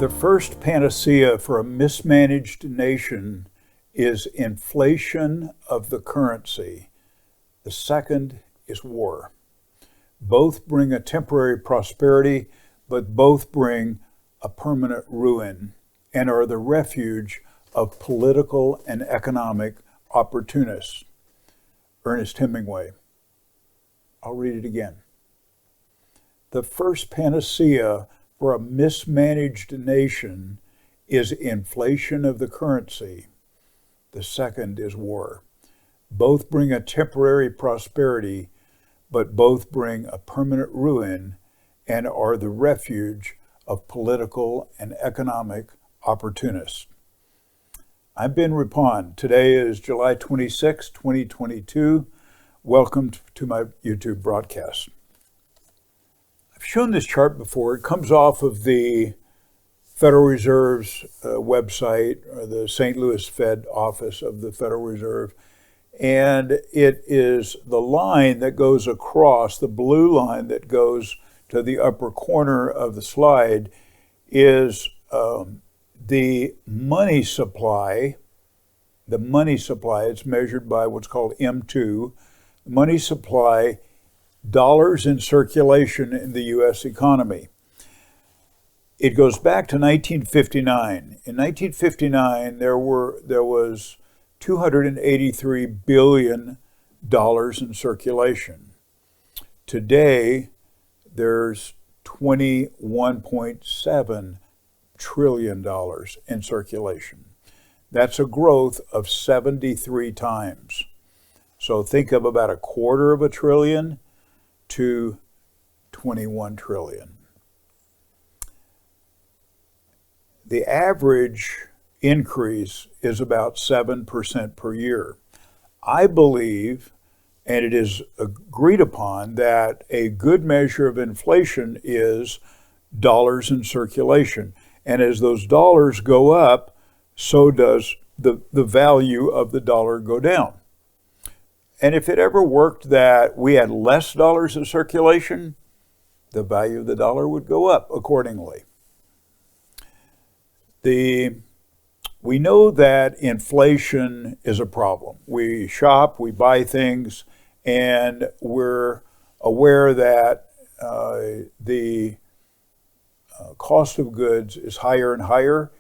The first panacea for a mismanaged nation is inflation of the currency. The second is war. Both bring a temporary prosperity, but both bring a permanent ruin and are the refuge of political and economic opportunists. Ernest Hemingway. I'll read it again. The first panacea for a mismanaged nation is inflation of the currency. The second is war. Both bring a temporary prosperity, but both bring a permanent ruin and are the refuge of political and economic opportunists. I'm Ben Reppond. Today is July 26, 2022. Welcome to my YouTube broadcast. I've shown this chart before. It comes off of the Federal Reserve's website, or the St. Louis Fed office of the Federal Reserve. And it is the line that goes across, the blue line that goes to the upper corner of the slide is the money supply. The money supply, it's measured by what's called M2, money supply, dollars in circulation in the U.S. economy. It goes back to 1959. In 1959, there was $283 billion in circulation. Today, there's $21.7 trillion in circulation. That's a growth of 73 times. So think of about a quarter of a trillion to 21 trillion. The average increase is about 7% per year. I believe, and it is agreed upon, that a good measure of inflation is dollars in circulation. And as those dollars go up, so does the value of the dollar go down. And if it ever worked that we had less dollars in circulation, the value of the dollar would go up accordingly. We know that inflation is a problem. We shop, we buy things, and we're aware that the cost of goods is higher and higher.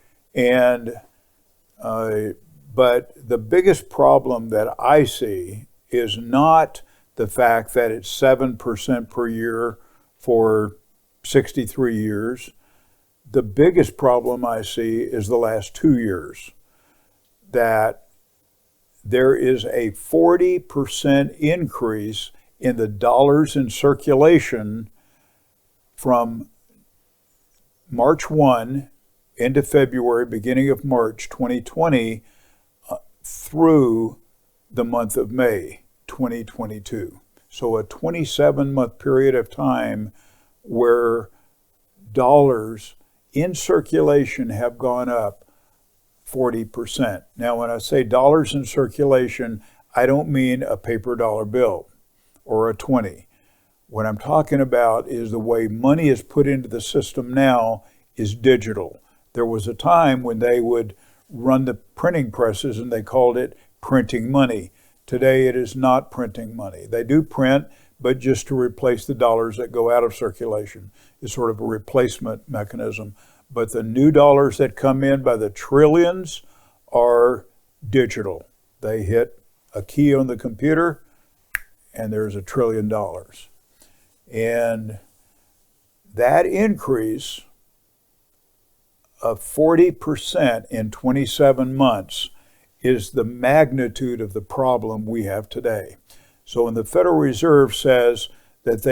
But the biggest problem that I see is not the fact that it's 7% per year for 63 years. The biggest problem I see is the last 2 years, that there is a 40% increase in the dollars in circulation from March 1 into February, beginning of March 2020, through the month of May 2022. So a 27-month period of time where dollars in circulation have gone up 40%. Now, when I say dollars in circulation, I don't mean a paper dollar bill or a 20. What I'm talking about is the way money is put into the system now is digital. There was a time when they would run the printing presses and they called it printing money. Today it is not printing money. They do print, but just to replace the dollars that go out of circulation. It's sort of a replacement mechanism. But the new dollars that come in by the trillions are digital. They hit a key on the computer and there's $1 trillion. And that increase of 40% in 27 months is the magnitude of the problem we have today. So when the Federal Reserve says that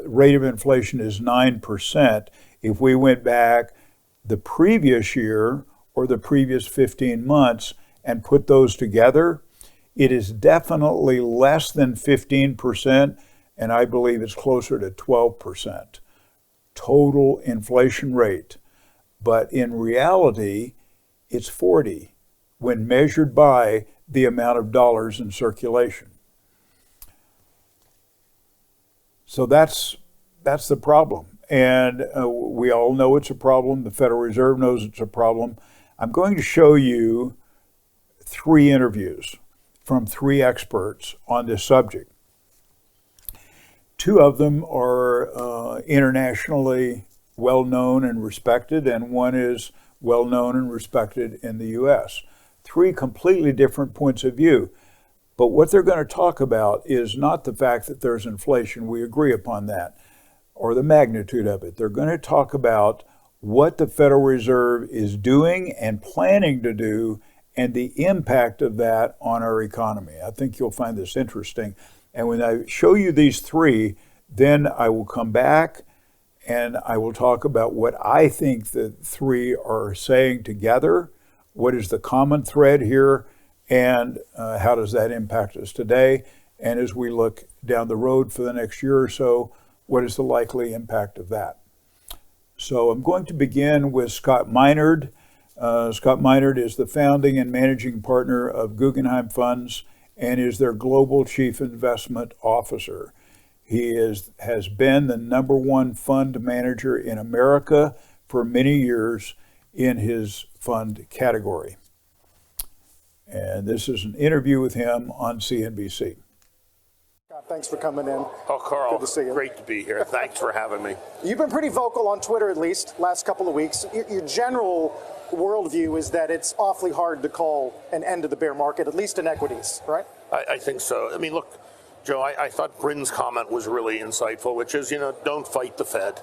rate of inflation is 9%, if we went back the previous year or the previous 15 months and put those together, it is definitely less than 15%, and I believe it's closer to 12% total inflation rate. But in reality, it's 40 when measured by the amount of dollars in circulation. So that's the problem. and we all know it's a problem. The Federal Reserve knows it's a problem. I'm going to show you 3 interviews from 3 experts on this subject. 2 of them are internationally well-known and respected, and 1 is well-known and respected in the U.S. 3 completely different points of view. But what they're going to talk about is not the fact that there's inflation, we agree upon that, or the magnitude of it. They're going to talk about what the Federal Reserve is doing and planning to do and the impact of that on our economy. I think you'll find this interesting. And when I show you these 3, then I will come back and I will talk about what I think the 3 are saying together, what is the common thread here, and how does that impact us today? And as we look down the road for the next year or so, what is the likely impact of that? So I'm going to begin with Scott Meinard. Scott Meinard is the founding and managing partner of Guggenheim Funds and is their global chief investment officer. He has been the #1 fund manager in America for many years in his fund category. And this is an interview with him on CNBC. Thanks for coming in. Oh, Carl, good to see you. Great to be here. Thanks for having me. You've been pretty vocal on Twitter, at least, last couple of weeks. Your general worldview is that it's awfully hard to call an end to the bear market, at least in equities, right? I think so. I mean, look, Joe, I thought Bryn's comment was really insightful, which is, don't fight the Fed.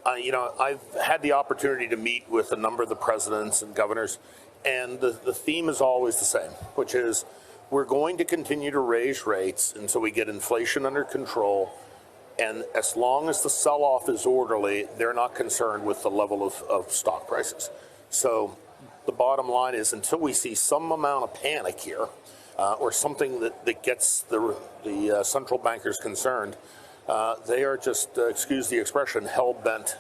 I've had the opportunity to meet with a number of the presidents and governors, and the theme is always the same, which is we're going to continue to raise rates until we get inflation under control. And as long as the sell-off is orderly, they're not concerned with the level of stock prices. So the bottom line is until we see some amount of panic here, or something that gets the central bankers concerned, they are just, excuse the expression, hell-bent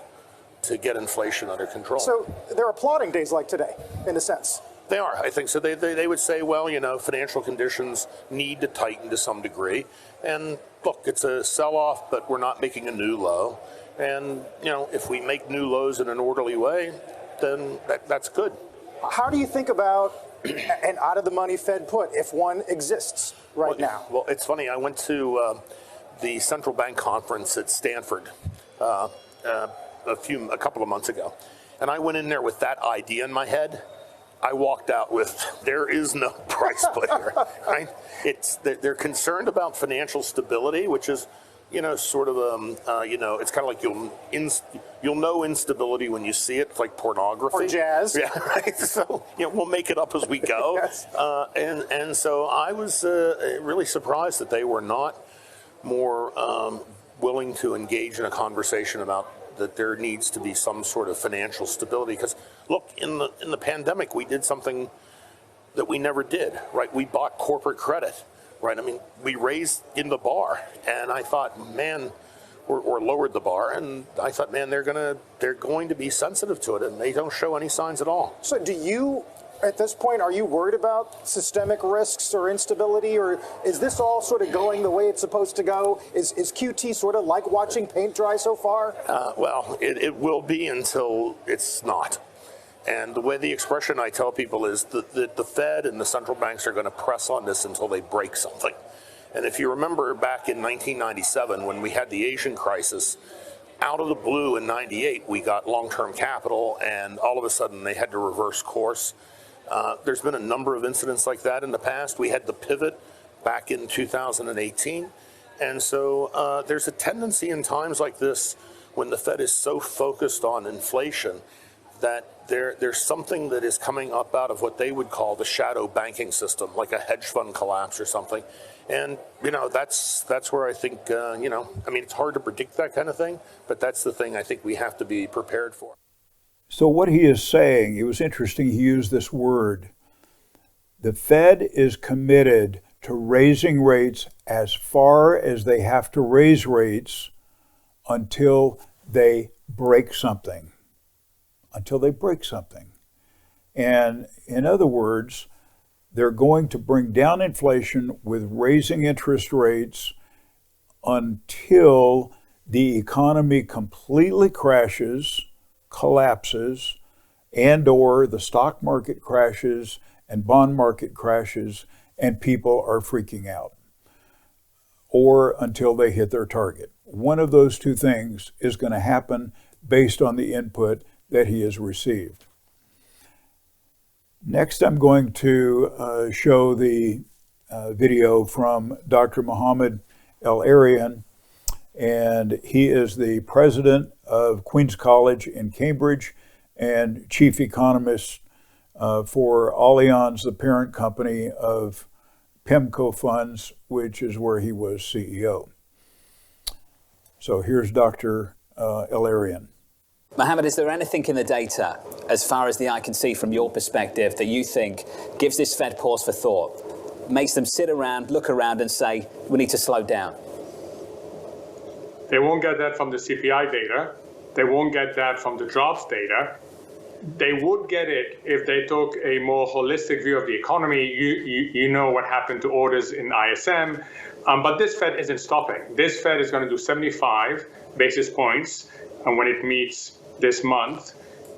to get inflation under control. So they're applauding days like today, in a sense. They are, I think so. They would say, well, financial conditions need to tighten to some degree. And look, it's a sell-off, but we're not making a new low. And, if we make new lows in an orderly way, then that's good. How do you think about an out-of-the-money Fed put, if one exists now? Well, it's funny. I went to the central bank conference at Stanford a couple of months ago, and I went in there with that idea in my head. I walked out with, there is no price put here. Right? They're concerned about financial stability, which is, sort of, it's kind of like you'll know instability when you see it. It's like pornography. Or jazz. Yeah, right. So, we'll make it up as we go. Yes. And so I was really surprised that they were not more willing to engage in a conversation about that there needs to be some sort of financial stability. Because look, in the pandemic, we did something that we never did, right? We bought corporate credit, right? I mean, we raised in the bar, and I thought, man, or lowered the bar, and I thought, man, they're going to be sensitive to it, and they don't show any signs at all. So do you, at this point, are you worried about systemic risks or instability, or is this all sort of going the way it's supposed to go? Is QT sort of like watching paint dry so far? Well, it will be until it's not. And the way the expression I tell people is that the Fed and the central banks are going to press on this until they break something. And if you remember back in 1997 when we had the Asian crisis, out of the blue in 98, we got long-term capital, and all of a sudden they had to reverse course. There's been a number of incidents like that in the past. We had the pivot back in 2018. And so there's a tendency in times like this when the Fed is so focused on inflation that there's something that is coming up out of what they would call the shadow banking system, like a hedge fund collapse or something. And, that's where I think, it's hard to predict that kind of thing, but that's the thing I think we have to be prepared for. So what he is saying, it was interesting he used this word. The Fed is committed to raising rates as far as they have to raise rates until they break something. And in other words, they're going to bring down inflation with raising interest rates until the economy completely crashes, collapses, and or the stock market crashes and bond market crashes and people are freaking out, or until they hit their target. One of those two things is going to happen based on the input that he has received. Next, I'm going to show the video from Dr. Mohammed El-Arian, and he is the president of Queen's College in Cambridge and chief economist for Allianz, the parent company of PIMCO Funds, which is where he was CEO. So here's Dr. El-Arian. Mohammed, is there anything in the data, as far as the eye can see from your perspective, that you think gives this Fed pause for thought, makes them sit around, look around and say, we need to slow down? They won't get that from the CPI data. They won't get that from the jobs data. They would get it if they took a more holistic view of the economy. You know what happened to orders in ISM, but this Fed isn't stopping. This Fed is going to do 75 basis points when it meets this month.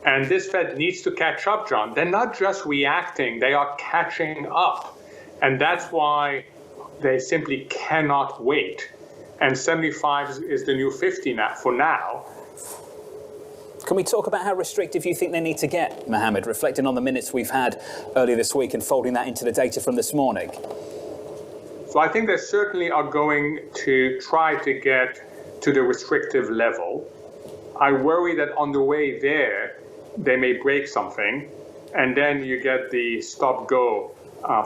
And this Fed needs to catch up, John. They're not just reacting, they are catching up. And that's why they simply cannot wait. And 75 is the new 50 now, for now. Can we talk about how restrictive you think they need to get, Mohammed, reflecting on the minutes we've had earlier this week and folding that into the data from this morning? So I think they certainly are going to try to get to the restrictive level. I worry that on the way there, they may break something, and then you get the stop-go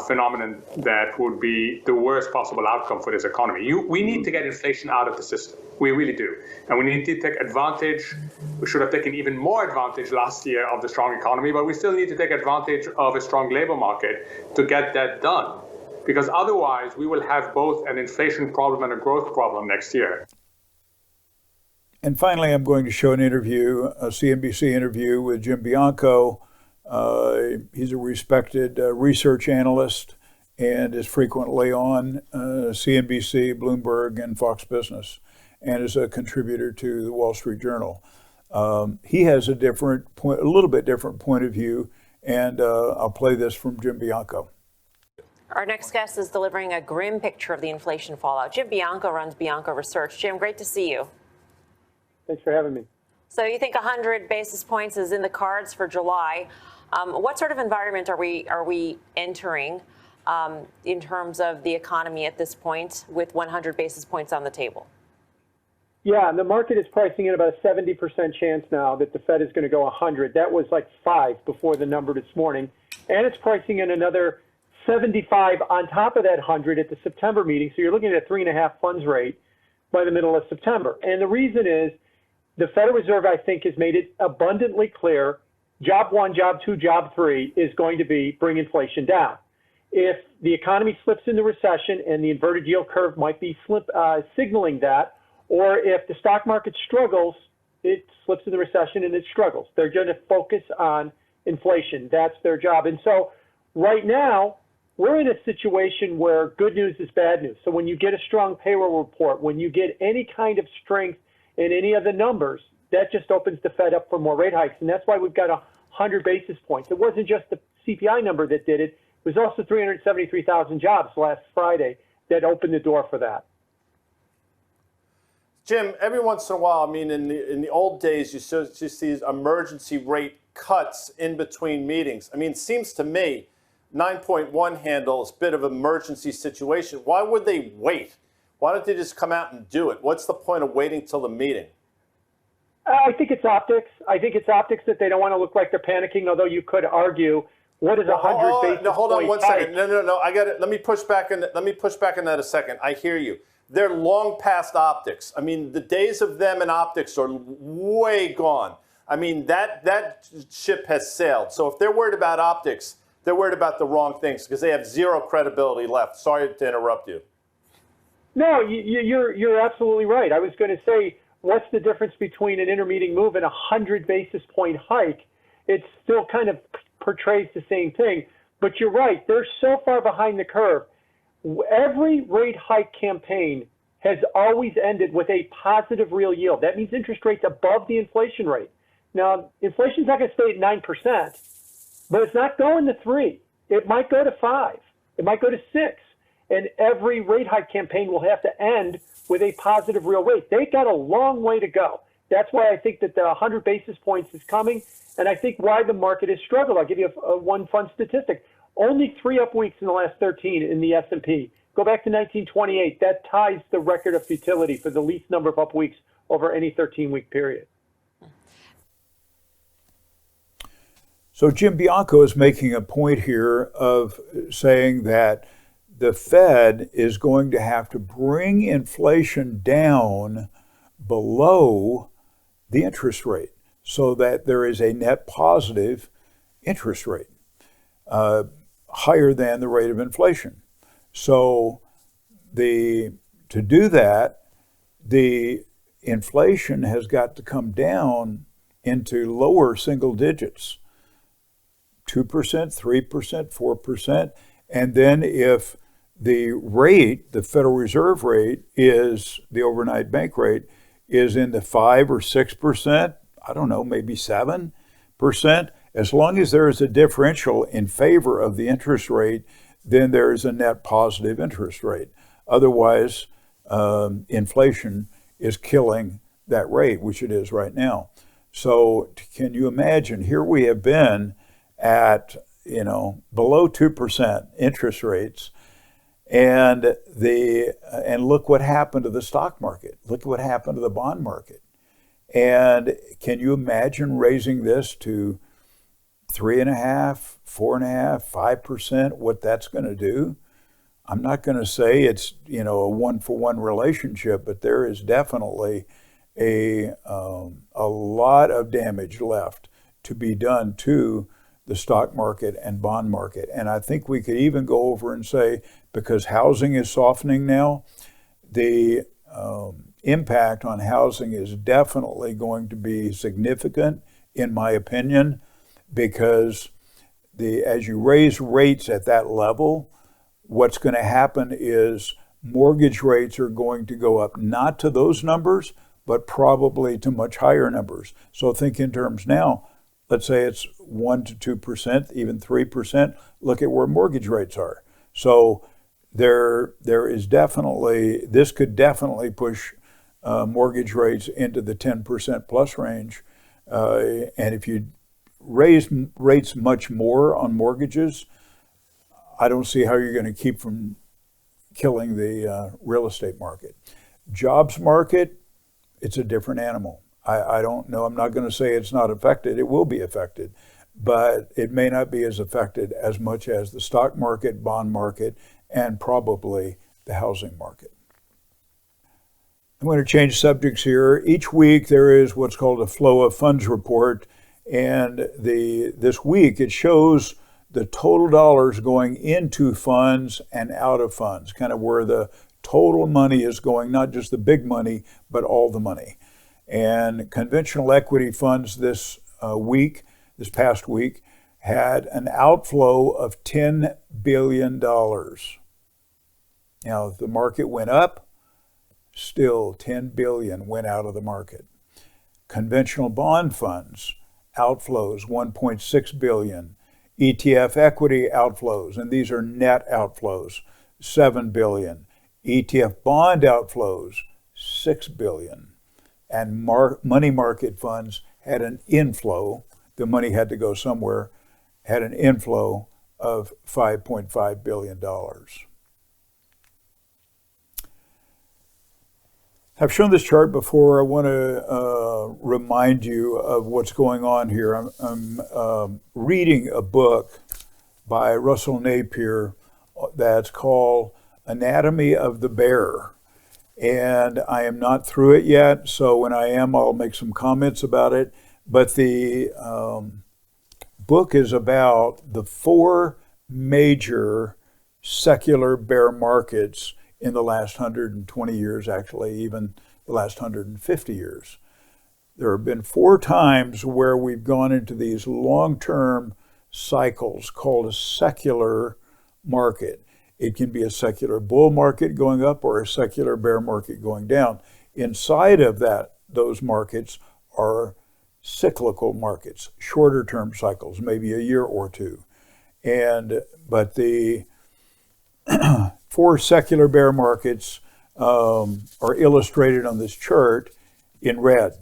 phenomenon that would be the worst possible outcome for this economy. We need to get inflation out of the system. We really do. And we need to take advantage. We should have taken even more advantage last year of the strong economy, but we still need to take advantage of a strong labor market to get that done. Because otherwise, we will have both an inflation problem and a growth problem next year. And finally, I'm going to show an interview, a CNBC interview with Jim Bianco. He's a respected research analyst and is frequently on CNBC, Bloomberg, and Fox Business, and is a contributor to the Wall Street Journal. He has a little bit different point of view, and I'll play this from Jim Bianco. Our next guest is delivering a grim picture of the inflation fallout. Jim Bianco runs Bianco Research. Jim, great to see you. Thanks for having me. So you think 100 basis points is in the cards for July. What sort of environment are we entering in terms of the economy at this point with 100 basis points on the table? Yeah, the market is pricing in about a 70% chance now that the Fed is going to go 100. That was like 5 before the number this morning. And it's pricing in another 75 on top of that 100 at the September meeting. So you're looking at a 3.5 funds rate by the middle of September. And the reason is the Federal Reserve, I think, has made it abundantly clear job 1, job 2, job 3 is going to be bring inflation down. If the economy slips into recession, and the inverted yield curve might be signaling that, or if the stock market struggles, it slips into recession and it struggles. They're going to focus on inflation. That's their job. And so right now, we're in a situation where good news is bad news. So when you get a strong payroll report, when you get any kind of strength in any of the numbers, that just opens the Fed up for more rate hikes. And that's why we've got 100 basis points. It wasn't just the CPI number that did it. It was also 373,000 jobs last Friday that opened the door for that. Jim, every once in a while, I mean, in the old days, you see these emergency rate cuts in between meetings. I mean, it seems to me 9.1 handle is a bit of an emergency situation. Why would they wait? Why don't they just come out and do it? What's the point of waiting till the meeting? I think it's optics. I think it's optics that they don't want to look like they're panicking, although you could argue, what is 100 basis no, hold on one hike? second. No, I got it. Let me push back on that a second. I hear you. They're long past optics. I mean, the days of them and optics are way gone. I mean, that ship has sailed. So if they're worried about optics, they're worried about the wrong things because they have zero credibility left. Sorry to interrupt you. No, you're absolutely right. I was going to say, what's the difference between an intermeeting move and a 100 basis point hike? It still kind of portrays the same thing. But you're right. They're so far behind the curve. Every rate hike campaign has always ended with a positive real yield. That means interest rates above the inflation rate. Now, inflation's not going to stay at 9%, but it's not going to 3. It might go to 5. It might go to 6. And every rate hike campaign will have to end with a positive real rate. They got a long way to go. That's why I think that the 100 basis points is coming, and I think why the market has struggled. I'll give you one fun statistic. Only 3 up weeks in the last 13 in the S&P. Go back to 1928. That ties the record of futility for the least number of up weeks over any 13-week period. So Jim Bianco is making a point here of saying that the Fed is going to have to bring inflation down below the interest rate so that there is a net positive interest rate, higher than the rate of inflation. So to do that, the inflation has got to come down into lower single digits, 2%, 3%, 4%. And then if the rate, the Federal Reserve rate, is the overnight bank rate, is in the 5 or 6%, I don't know, maybe 7%, as long as there is a differential in favor of the interest rate, then there is a net positive interest rate. Otherwise, inflation is killing that rate, which it is right now. So can you imagine, here we have been at, below 2% interest rates, and look what happened to the stock market. Look what happened to the bond market. And can you imagine raising this to 3.5%, 4.5%, 5%, what that's going to do? I'm not going to say it's, a one-for-one relationship, but there is definitely a lot of damage left to be done to the stock market and bond market. And I think we could even go over and say, because housing is softening now, the impact on housing is definitely going to be significant, in my opinion, because as you raise rates at that level, what's going to happen is mortgage rates are going to go up, not to those numbers, but probably to much higher numbers. So think in terms now, let's say it's 1 to 2%, even 3%. Look at where mortgage rates are. So there is definitely, this could definitely push mortgage rates into the 10% plus range. And if you raise rates much more on mortgages, I don't see how you're going to keep from killing the real estate market. Jobs market, it's a different animal. I don't know. I'm not going to say it's not affected. It will be affected, but it may not be as affected as much as the stock market, bond market, and probably the housing market. I'm going to change subjects here. Each week there is what's called a flow of funds report, and this week it shows the total dollars going into funds and out of funds, kind of where the total money is going, not just the big money, but all the money. And conventional equity funds this past week, had an outflow of $10 billion. Now, the market went up, still $10 billion went out of the market. Conventional bond funds, outflows, $1.6 billion. ETF equity outflows, and these are net outflows, $7 billion. ETF bond outflows, $6 billion. And money market funds had an inflow, the money had to go somewhere, had an inflow of $5.5 billion. I've shown this chart before. I want to remind you of what's going on here. I'm reading a book by Russell Napier that's called Anatomy of the Bear. And I am not through it yet, so when I am, I'll make some comments about it. But the book is about the 4 major secular bear markets in the last 120 years, actually, even the last 150 years. There have been 4 times where we've gone into these long-term cycles called a secular market. It can be a secular bull market going up or a secular bear market going down. Inside of those markets are cyclical markets, shorter term cycles, maybe a year or two. But the 4 secular bear markets are illustrated on this chart in red.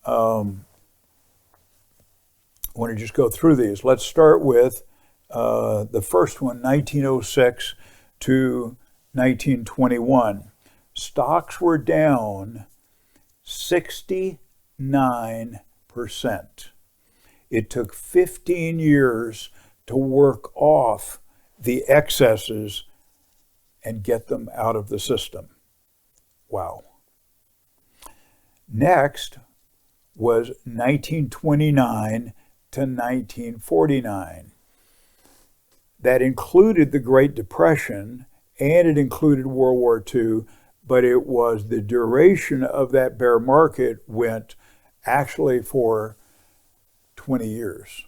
I want to just go through these. Let's start with the first one, 1906 to 1921. Stocks were down 69%. It took 15 years to work off the excesses and get them out of the system. Wow. Next was 1929 to 1949. That included the Great Depression and it included World War II, but it was the duration of that bear market went actually for 20 years.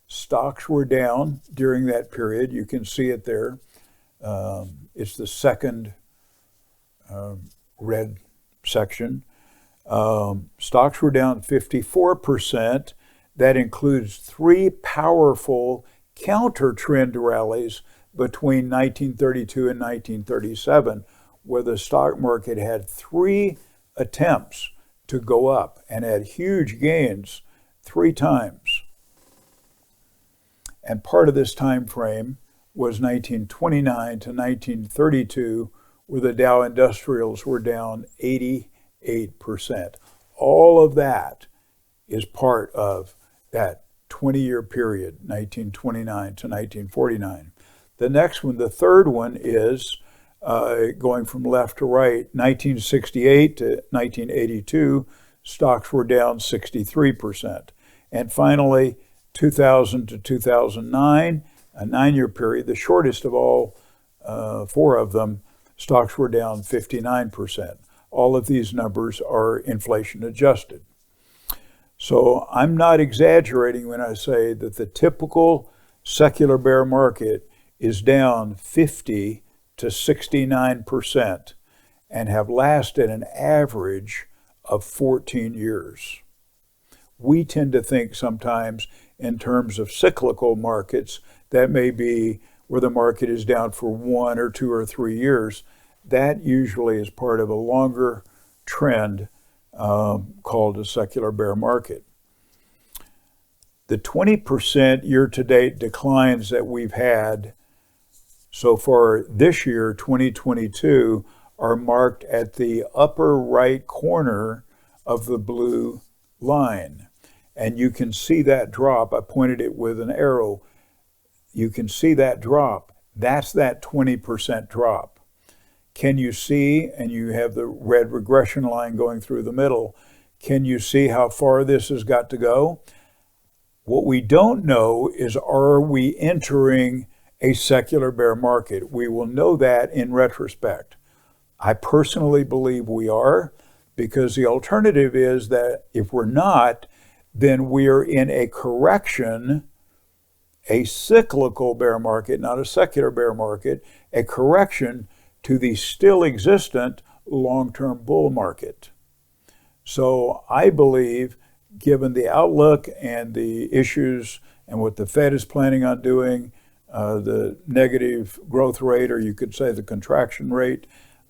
Stocks were down during that period. You can see it there. It's the second red section. Stocks were down 54%. That includes 3 powerful counter-trend rallies between 1932 and 1937, where the stock market had 3 attempts to go up and had huge gains 3 times. And part of this time frame was 1929 to 1932, where the Dow Industrials were down 88%. All of that is part of that 20-year period, 1929 to 1949. The next one, the third one, is going from left to right, 1968 to 1982, stocks were down 63%. And finally, 2000 to 2009, a 9-year period, the shortest of all 4 of them, stocks were down 59%. All of these numbers are inflation adjusted. So I'm not exaggerating when I say that the typical secular bear market is down 50 to 69% and have lasted an average of 14 years. We tend to think sometimes in terms of cyclical markets that may be where the market is down for 1 or 2 or 3 years. That usually is part of a longer trend called a secular bear market. The 20% year-to-date declines that we've had so far this year, 2022, are marked at the upper right corner of the blue line. And you can see that drop. I pointed it with an arrow. You can see that drop. That's that 20% drop. Can you see, and you have the red regression line going through the middle, can you see how far this has got to go? What we don't know is, are we entering a secular bear market? We will know that in retrospect. I personally believe we are, because the alternative is that if we're not, then we are in a correction, a cyclical bear market, not a secular bear market, a correction to the still existent long-term bull market. So I believe, given the outlook and the issues and what the Fed is planning on doing, the negative growth rate, or you could say the contraction rate,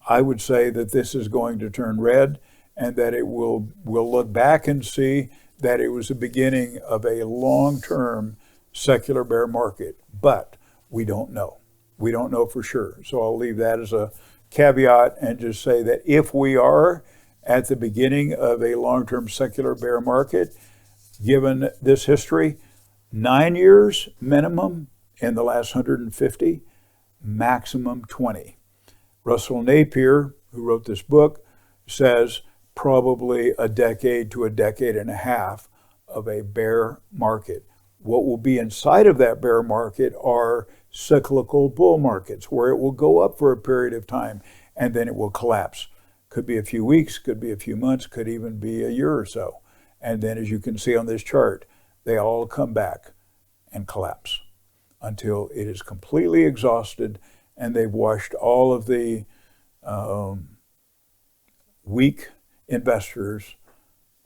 I would say that this is going to turn red and that we'll look back and see that it was the beginning of a long-term secular bear market. But we don't know. We don't know for sure. So I'll leave that as a caveat and just say that if we are at the beginning of a long-term secular bear market, given this history, 9 years minimum in the last 150, maximum 20. Russell Napier, who wrote this book, says probably a decade to a decade and a half of a bear market. What will be inside of that bear market are cyclical bull markets, where it will go up for a period of time and then it will collapse. Could be a few weeks, could be a few months, could even be a year or so. And then, as you can see on this chart, they all come back and collapse. until it is completely exhausted and they've washed all of the weak investors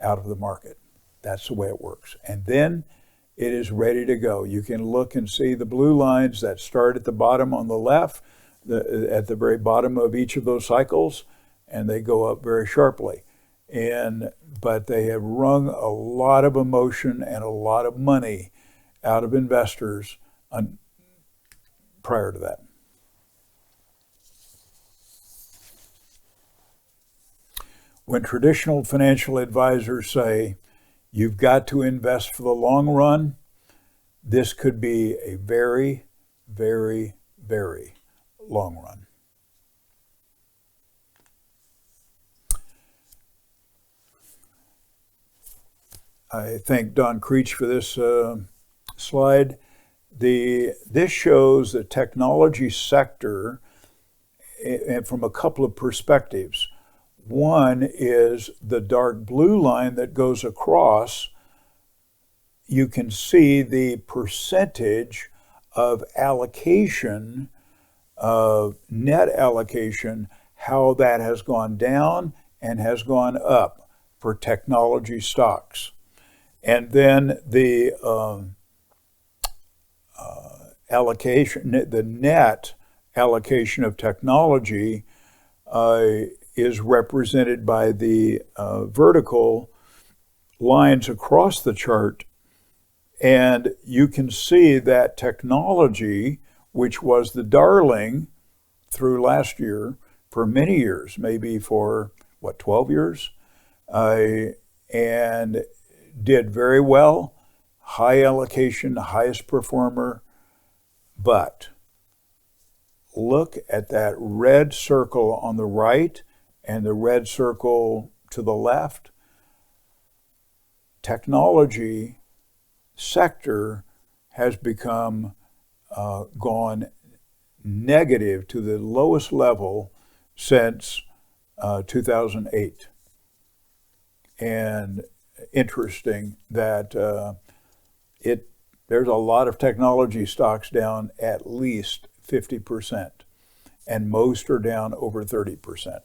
out of the market. That's the way it works. And then it is ready to go. You can look and see the blue lines that start at the bottom on the left, at the very bottom of each of those cycles, and they go up very sharply. But they have wrung a lot of emotion and a lot of money out of investors prior to that. When traditional financial advisors say, you've got to invest for the long run, this could be a very, very, very long run. I thank Don Creech for this slide. This shows the technology sector and from a couple of perspectives. One is the dark blue line that goes across. You can see the percentage of allocation, of net allocation, how that has gone down and has gone up for technology stocks. And then the allocation, the net allocation of technology is represented by the vertical lines across the chart. And you can see that technology, which was the darling through last year for many years, maybe for, 12 years, and did very well, high allocation, highest performer. But look at that red circle on the right and the red circle to the left. Technology sector has become gone negative to the lowest level since 2008. And interesting that there's a lot of technology stocks down at least 50%, and most are down over 30%.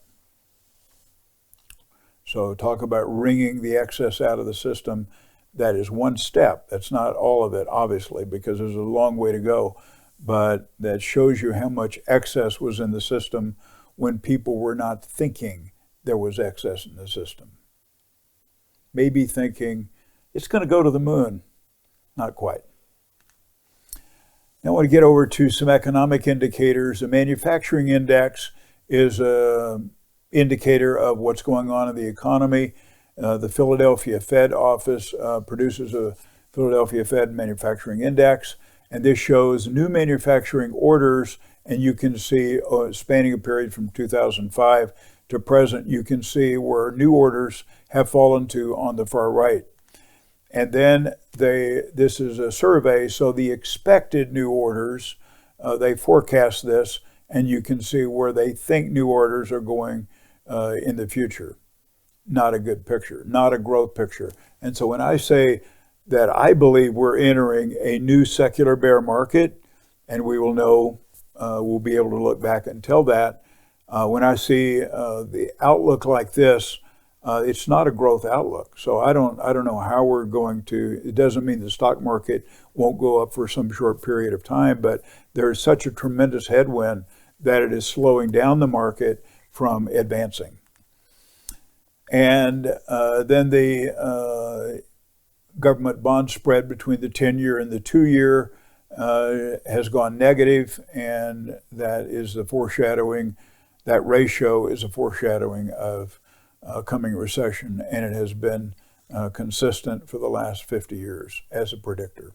So talk about wringing the excess out of the system. That is one step. That's not all of it, obviously, because there's a long way to go. But that shows you how much excess was in the system when people were not thinking there was excess in the system. Maybe thinking, it's going to go to the moon. Not quite. Now I want to get over to some economic indicators. The manufacturing index is an indicator of what's going on in the economy. The Philadelphia Fed office produces a Philadelphia Fed manufacturing index, and this shows new manufacturing orders, and you can see spanning a period from 2005 to present, you can see where new orders have fallen to on the far right. And then this is a survey, so the expected new orders, they forecast this, and you can see where they think new orders are going in the future. Not a good picture, not a growth picture. And so when I say that I believe we're entering a new secular bear market, and we will know, we'll be able to look back and tell that, when I see the outlook like this, it's not a growth outlook. So I don't know how we're going to, it doesn't mean the stock market won't go up for some short period of time, but there's such a tremendous headwind that it is slowing down the market from advancing. And then the government bond spread between the 10-year and the 2-year has gone negative, and that is the foreshadowing, that ratio is a foreshadowing of coming recession, and it has been consistent for the last 50 years as a predictor.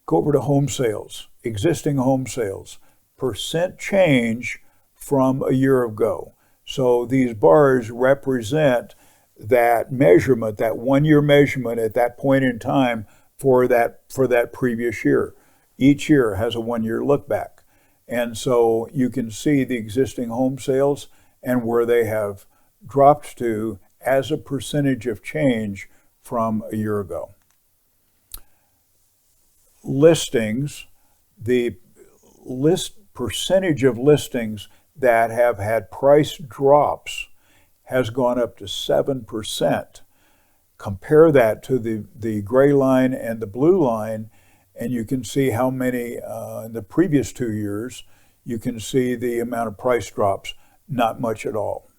Go over to home sales, existing home sales, percent change from a year ago. So these bars represent that measurement, that 1-year measurement at that point in time for that previous year. Each year has a 1-year look back. And so you can see the existing home sales and where they have dropped to as a percentage of change from a year ago. listings, the percentage of listings that have had price drops has gone up to 7%. Compare that to the gray line and the blue line, and you can see how many in the previous 2 years. You can see the amount of price drops, not much at all,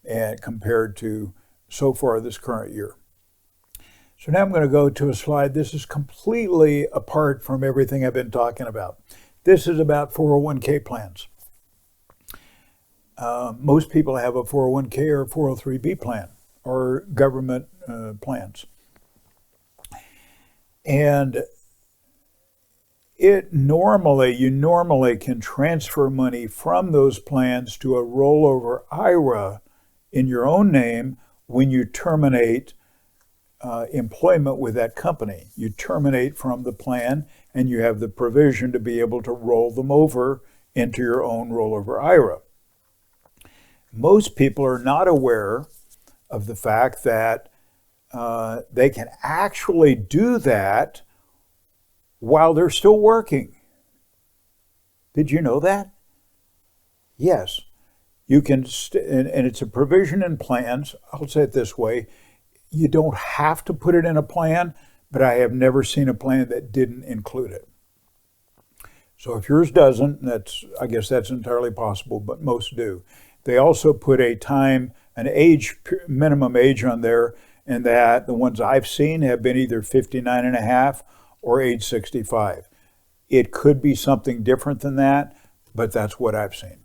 and compared to so far this current year. So now I'm going to go to a slide. This is completely apart from everything I've been talking about. This is about 401k plans. Most people have a 401k or a 403b plan or government plans. And you normally can transfer money from those plans to a rollover IRA in your own name when you terminate employment with that company. You terminate from the plan and you have the provision to be able to roll them over into your own rollover IRA. Most people are not aware of the fact that they can actually do that while they're still working. Did you know that? Yes. You can, and it's a provision in plans. I'll say it this way. You don't have to put it in a plan, but I have never seen a plan that didn't include it. So if yours doesn't, I guess that's entirely possible, but most do. They also put an minimum age on there, and that the ones I've seen have been either 59 and a half or age 65. It could be something different than that, but that's what I've seen.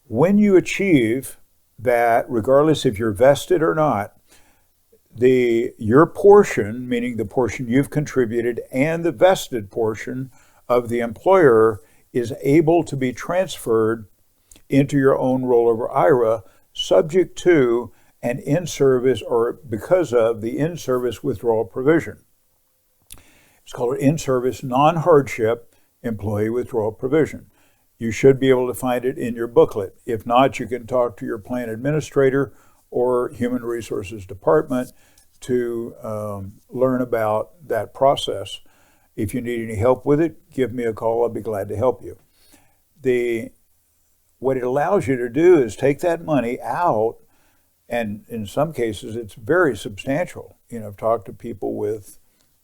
When you achieve that, regardless if you're vested or not, your portion, meaning the portion you've contributed, and the vested portion of the employer is able to be transferred into your own rollover IRA, subject to an in-service or because of the in-service withdrawal provision. It's called an in-service non-hardship employee withdrawal provision. You should be able to find it in your booklet. If not, you can talk to your plan administrator or human resources department to learn about that process. If you need any help with it, give me a call. I'll be glad to help you. What it allows you to do is take that money out, and in some cases it's very substantial. I've talked to people with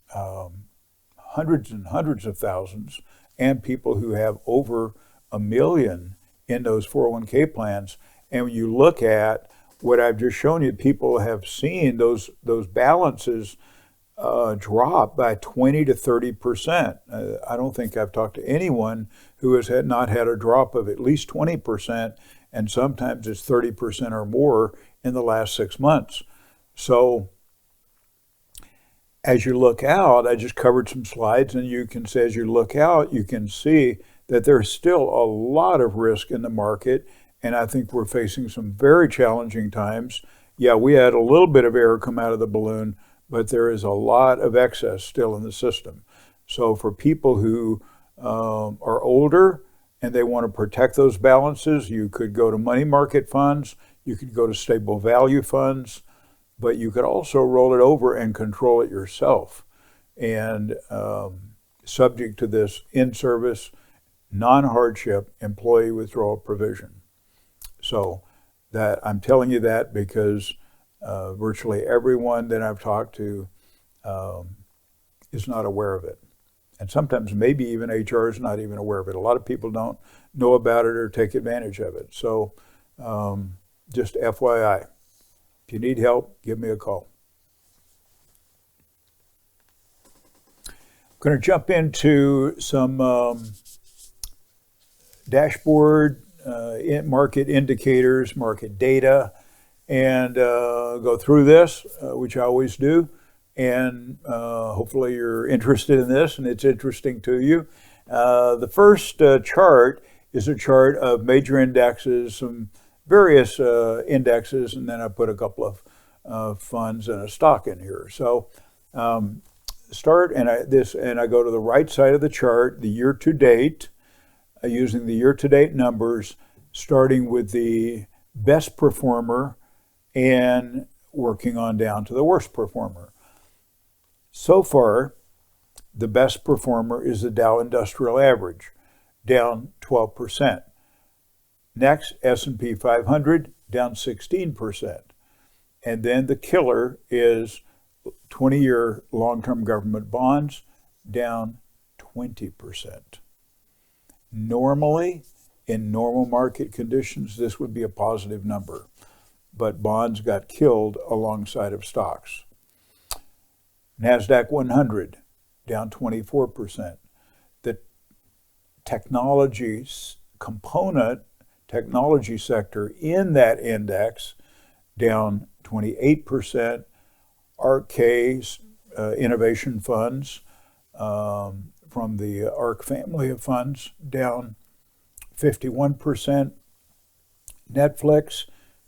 hundreds and hundreds of thousands, and people who have over $1 million in those 401k plans. And when you look at what I've just shown you, people have seen those balances drop by 20 to 30%. I don't think I've talked to anyone who has not had a drop of at least 20%, and sometimes it's 30% or more in the last 6 months. So as you look out, I just covered some slides, and you can say as you look out, you can see that there's still a lot of risk in the market, and I think we're facing some very challenging times. Yeah, we had a little bit of air come out of the balloon, but there is a lot of excess still in the system. So for people who are older and they want to protect those balances, you could go to money market funds, you could go to stable value funds, but you could also roll it over and control it yourself. And subject to this in-service, non-hardship employee withdrawal provision. So that I'm telling you that because virtually everyone that I've talked to is not aware of it. And sometimes maybe even HR is not even aware of it. A lot of people don't know about it or take advantage of it. So just FYI, if you need help, give me a call. I'm going to jump into some dashboard, market indicators, market data, and go through this, which I always do. And hopefully you're interested in this and it's interesting to you. The first chart is a chart of major indexes, some various indexes, and then I put a couple of funds and a stock in here. So start, and I go to the right side of the chart, the year to date, using the year to date numbers, starting with the best performer and working on down to the worst performer. So far, the best performer is the Dow Industrial Average, down 12%. Next, S&P 500, down 16%. And then the killer is 20-year long-term government bonds, down 20%. Normally, in normal market conditions, this would be a positive number, but bonds got killed alongside of stocks. NASDAQ 100, down 24%. The technology component, technology sector in that index, down 28%. ARK-K's innovation funds from the ARK family of funds, down 51%. Netflix,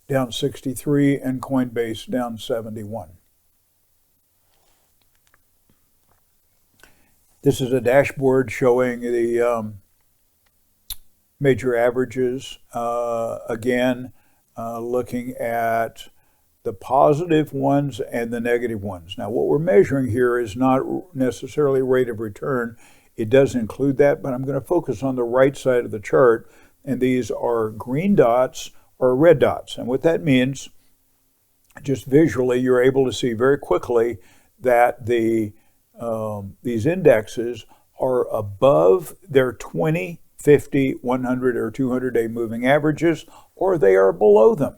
down 63%, and Coinbase, down 71%. This is a dashboard showing the major averages. Again, looking at the positive ones and the negative ones. Now, what we're measuring here is not necessarily rate of return. It does include that, but I'm going to focus on the right side of the chart, and these are green dots or red dots. And what that means, just visually, you're able to see very quickly that these indexes are above their 20, 50, 100, or 200-day moving averages, or they are below them.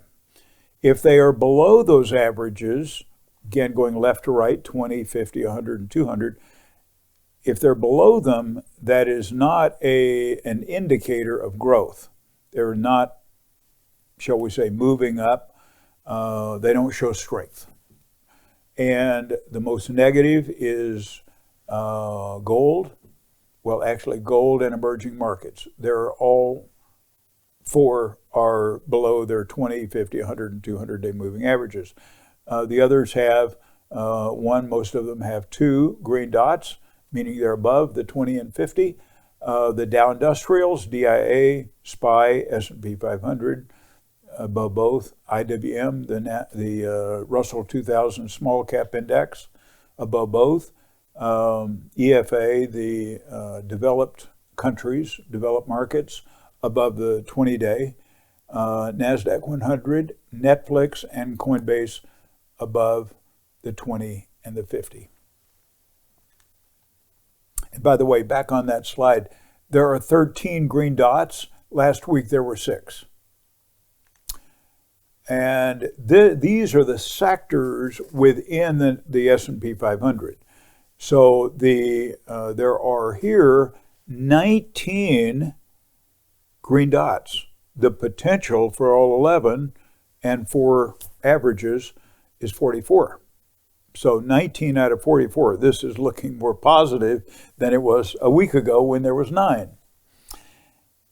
If they are below those averages, again, going left to right, 20, 50, 100, and 200, if they're below them, that is not an indicator of growth. They're not, shall we say, moving up. They don't show strength. And the most negative is gold. Well, actually, gold and emerging markets. They're all four are below their 20, 50, 100, and 200-day moving averages. The others have one, most of them have two green dots, meaning they're above the 20 and 50. The Dow Industrials, DIA, SPY, S&P 500, above both. IWM, the Russell 2000 Small Cap Index, above both. EFA, the developed countries, developed markets, above the 20-day. NASDAQ 100, Netflix, and Coinbase above the 20 and the 50. And by the way, back on that slide, there are 13 green dots. Last week there were 6. And these are the sectors within the S&P 500. So there are here 19 green dots. The potential for all 11 and 4 averages is 44. So 19 out of 44. This is looking more positive than it was a week ago when there was 9.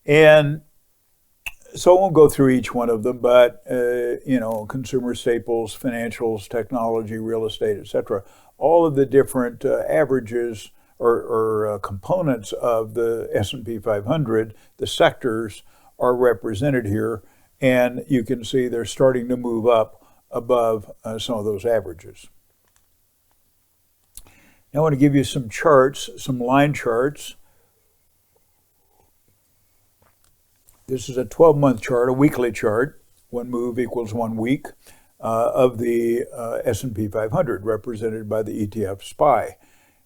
And so I won't go through each one of them, but consumer staples, financials, technology, real estate, etc. All of the different averages or components of the S&P 500, the sectors, are represented here, and you can see they're starting to move up above some of those averages. Now I want to give you some charts, some line charts. This is a 12-month chart, a weekly chart. 1 move equals 1 week of the S&P 500, represented by the ETF SPY.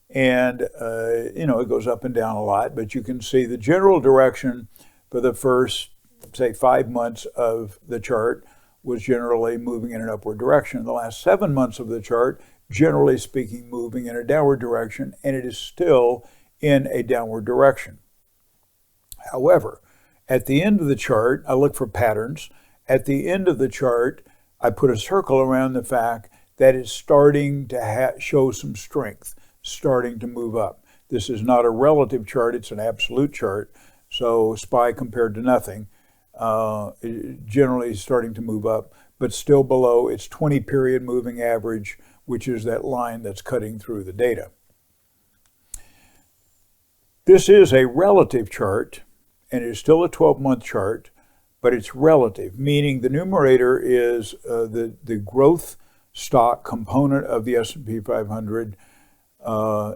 And, it goes up and down a lot, but you can see the general direction for the first, say, 5 months of the chart was generally moving in an upward direction. The last 7 months of the chart, generally speaking, moving in a downward direction, and it is still in a downward direction. However, at the end of the chart, I look for patterns. At the end of the chart, I put a circle around the fact that it's starting to show some strength, starting to move up. This is not a relative chart, it's an absolute chart. So SPY compared to nothing, generally starting to move up, but still below its 20-period moving average, which is that line that's cutting through the data. This is a relative chart, and it's still a 12-month chart, but it's relative, meaning the numerator is the growth stock component of the S&P 500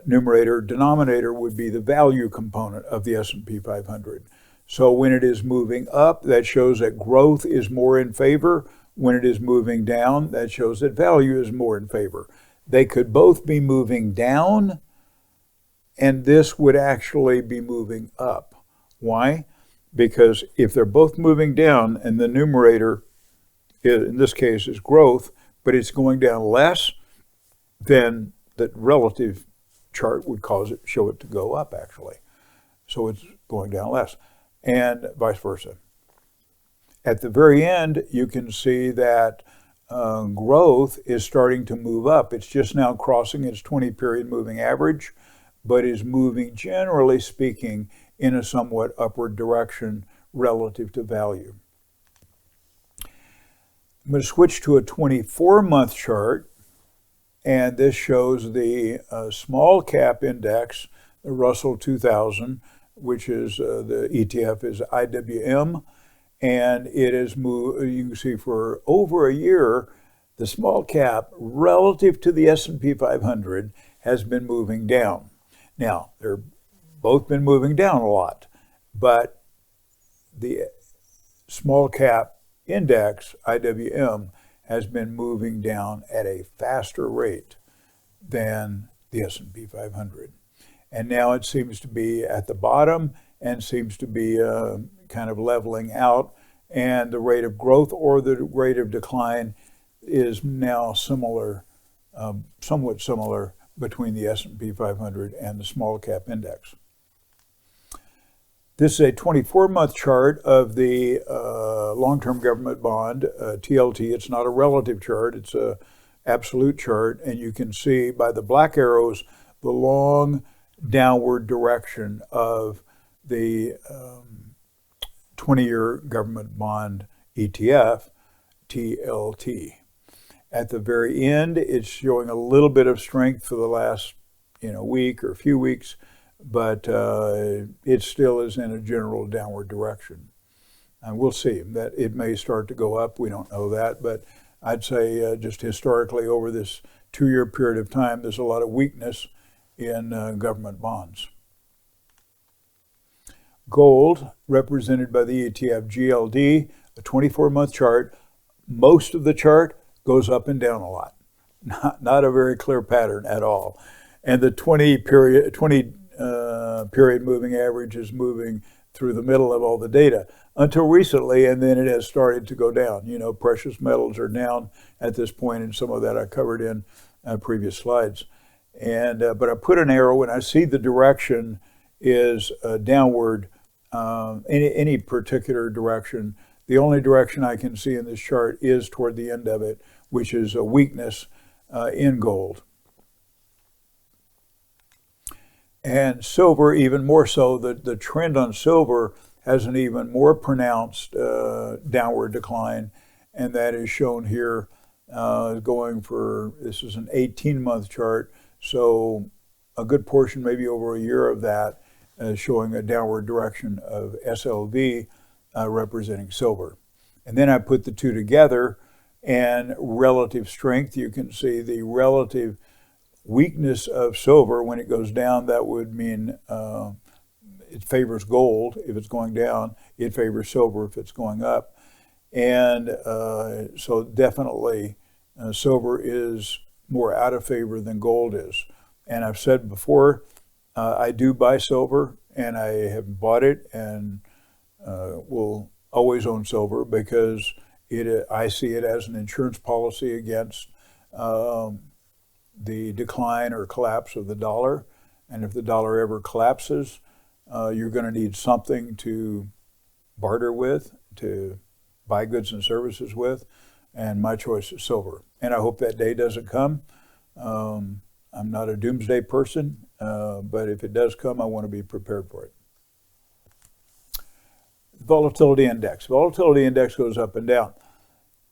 numerator. Denominator would be the value component of the S&P 500. So when it is moving up, that shows that growth is more in favor. When it is moving down, that shows that value is more in favor. They could both be moving down, and this would actually be moving up. Why? Because if they're both moving down and the numerator, in this case, is growth, but it's going down less, then the relative chart would show it to go up, actually. So it's going down less, and vice versa. At the very end, you can see that growth is starting to move up. It's just now crossing its 20-period moving average, but is moving, generally speaking, in a somewhat upward direction relative to value. I'm going to switch to a 24-month chart, and this shows the small cap index, the Russell 2000, which is the ETF is IWM, and it has moved, you can see for over a year, the small cap relative to the S&P 500 has been moving down. Now, they're both been moving down a lot, but the small cap index, IWM, has been moving down at a faster rate than the S&P 500. And now it seems to be at the bottom and seems to be kind of leveling out, and the rate of growth or the rate of decline is now similar, somewhat similar between the S&P 500 and the small cap index. This is a 24-month chart of the long-term government bond, TLT. It's not a relative chart, it's an absolute chart, and you can see by the black arrows the long downward direction of the 20-year government bond ETF, TLT. At the very end, it's showing a little bit of strength for the last week or a few weeks, but it still is in a general downward direction. And we'll see that it may start to go up. We don't know that, but I'd say just historically over this 2-year period of time, there's a lot of weakness in government bonds. Gold, represented by the ETF GLD, a 24-month chart. Most of the chart goes up and down a lot. Not a very clear pattern at all. And the 20-period moving average is moving through the middle of all the data until recently, and then it has started to go down. Precious metals are down at this point, and some of that I covered in previous slides. And but I put an arrow, and I see the direction is downward, any particular direction. The only direction I can see in this chart is toward the end of it, which is a weakness in gold. And silver, even more so, the trend on silver has an even more pronounced downward decline, and that is shown here going for, this is an 18-month chart, so a good portion, maybe over a year of that, showing a downward direction of SLV representing silver. And then I put the two together, and relative strength, you can see the relative weakness of silver. When it goes down, that would mean it favors gold. If it's going down, it favors silver if it's going up. And so definitely silver is more out of favor than gold is. And I've said before, I do buy silver, and I have bought it and will always own silver because I see it as an insurance policy against the decline or collapse of the dollar. And if the dollar ever collapses, you're going to need something to barter with, to buy goods and services with, and my choice is silver. And I hope that day doesn't come. I'm not a doomsday person, but if it does come, I want to be prepared for it. Volatility index. Volatility index goes up and down.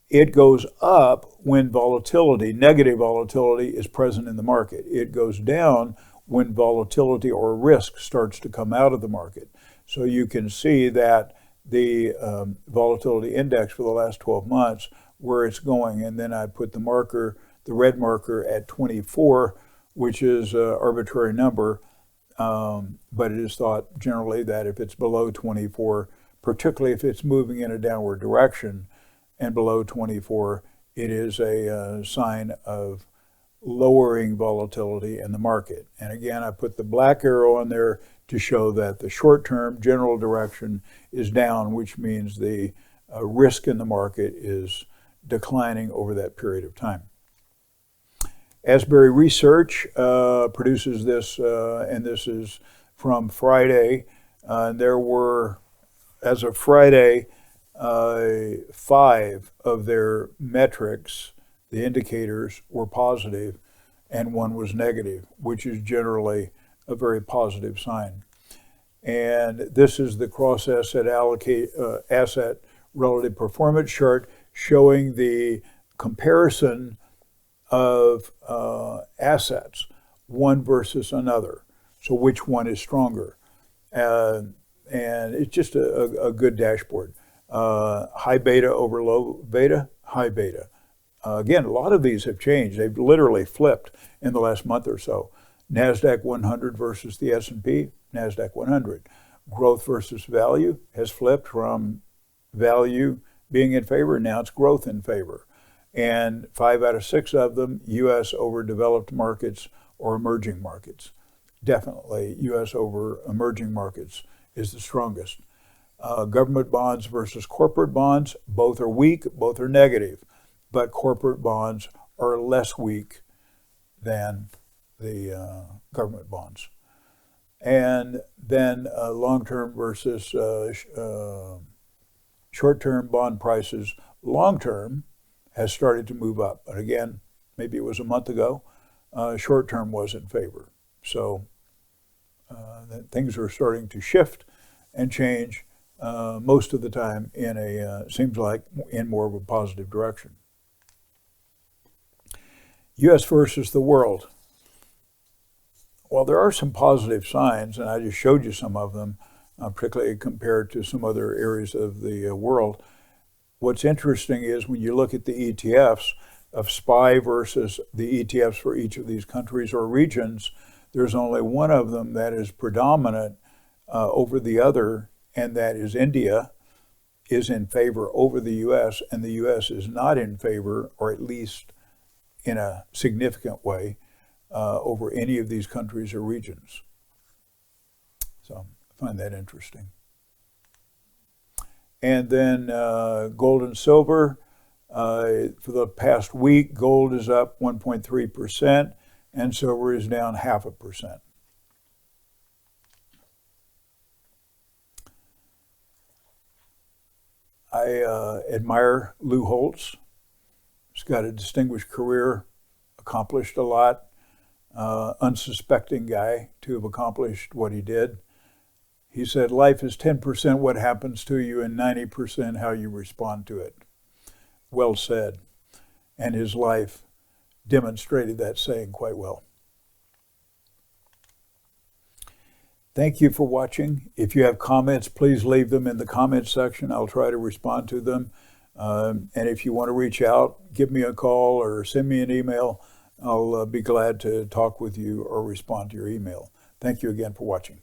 It goes up when volatility, negative volatility, is present in the market. It goes down when volatility or risk starts to come out of the market. So you can see that the volatility index for the last 12 months, where it's going, and then I put the marker, the red marker at 24, which is an arbitrary number, but it is thought generally that if it's below 24, particularly if it's moving in a downward direction and below 24, it is a sign of lowering volatility in the market. And again, I put the black arrow on there to show that the short-term general direction is down, which means the risk in the market is declining over that period of time. Asbury Research produces this, and this is from Friday. There were, as of Friday, 5 of their metrics, the indicators, were positive, and 1 was negative, which is generally a very positive sign. And this is the cross-asset asset relative performance chart showing the comparison of assets, one versus another. So which one is stronger? And it's just a good dashboard. High beta over low beta, high beta. Again, a lot of these have changed. They've literally flipped in the last month or so. NASDAQ 100 versus the S&P, NASDAQ 100. Growth versus value has flipped from value being in favor, now it's growth in favor. And 5 out of 6 of them, U.S. over developed markets or emerging markets. Definitely U.S. over emerging markets is the strongest. Government bonds versus corporate bonds, both are weak, both are negative, but corporate bonds are less weak than the government bonds. And then long-term versus short-term bond prices. Long-term has started to move up. But again, maybe it was a month ago, short-term was in favor. So things are starting to shift and change most of the time in a, seems like, in more of a positive direction. U.S. versus the world. Well, there are some positive signs, and I just showed you some of them, particularly compared to some other areas of the world. What's interesting is when you look at the ETFs of SPY versus the ETFs for each of these countries or regions, there's only one of them that is predominant over the other, and that is India is in favor over the U.S., and the U.S. is not in favor, or at least in a significant way, over any of these countries or regions. So I find that interesting. And then gold and silver. For the past week, gold is up 1.3%, and silver is down 0.5%. I admire Lou Holtz. He's got a distinguished career, accomplished a lot, unsuspecting guy to have accomplished what he did. He said, life is 10% what happens to you and 90% how you respond to it. Well said. And his life demonstrated that saying quite well. Thank you for watching. If you have comments, please leave them in the comments section. I'll try to respond to them. And if you want to reach out, give me a call or send me an email. I'll be glad to talk with you or respond to your email. Thank you again for watching.